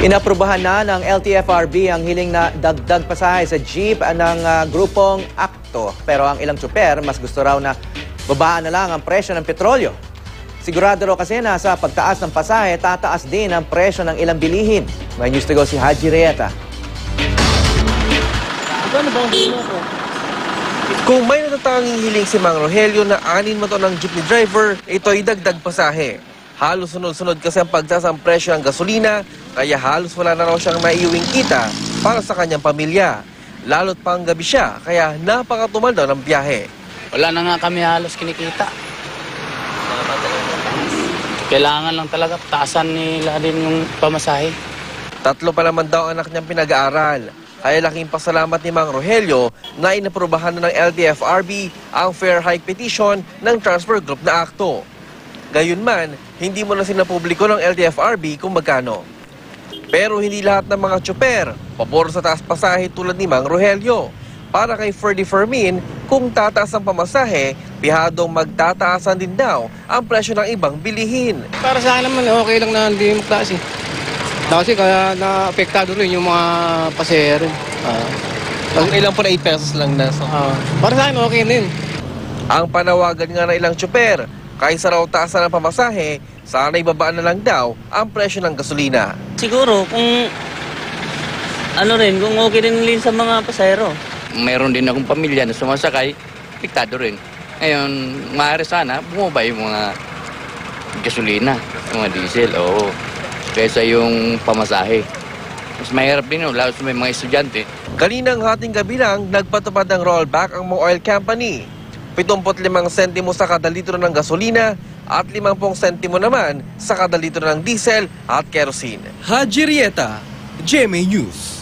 Inaprubahan na ng LTFRB ang hiling na dagdag pasahe sa jeep ng grupong Akto. Pero ang ilang tsuper, mas gusto raw na babaan na lang ang presyo ng petrolyo. Sigurado raw kasi na sa pagtaas ng pasahe, tataas din ang presyo ng ilang bilihin. May news to go si Haji Rieta. Kung may natatanging hiling si Mang Rogelio na anin mo to ng jeepney driver, ito'y dagdag pasahe. Halos sunod-sunod kasi ang pagtaas ng presyo ng gasolina, kaya halos wala na raw siyang naiuwing kita para sa kanyang pamilya. Lalo't pang gabi siya, kaya napakatumal daw ng biyahe. Wala na nga kami halos kinikita. Kailangan lang talaga taasan nila din yung pamasahe. 3 pa naman daw ang anak niyang pinag-aaral. Kaya laking pasalamat ni Mang Rogelio na inaprubahan na ng LTFRB ang fair hike petition ng transfer group na Akto. Gayunman, hindi mo na sinapubliko ng LTFRB kung magkano. Pero hindi lahat ng mga tsuper pabor sa taas pasahe tulad ni Mang Rogelio. Para kay Ferdy Fermin, kung tataas ang pamasahe, pihadong magtataasan din daw ang presyo ng ibang bilihin. Para sa akin naman, okay lang na hindi magtaas eh. Kasi kaya na-apektado rin yung mga pasahero. Ilang po na 8 pesos lang na. Para sa akin, okay din. Ang panawagan nga ng ilang tsuper, kaysa raw taasan ng pamasahe, sana ibabaan na lang daw ang presyo ng gasolina. Siguro kung kung okay rin sa mga pasahero. Mayroon din akong pamilya na sumasakay, apektado rin. Ngayon, maaari sana bumaba yung mga gasolina, yung mga diesel, kaysa yung pamasahe. Mas mahirap din yun, lalo sa may mga estudyante. Kaninang hating gabi lang, nagpatupad ng rollback ang mga oil company. 75 sentimo sa kada litro ng gasolina at 50 sentimo naman sa kada litro ng diesel at kerosene. Haji Rieta, GMA News.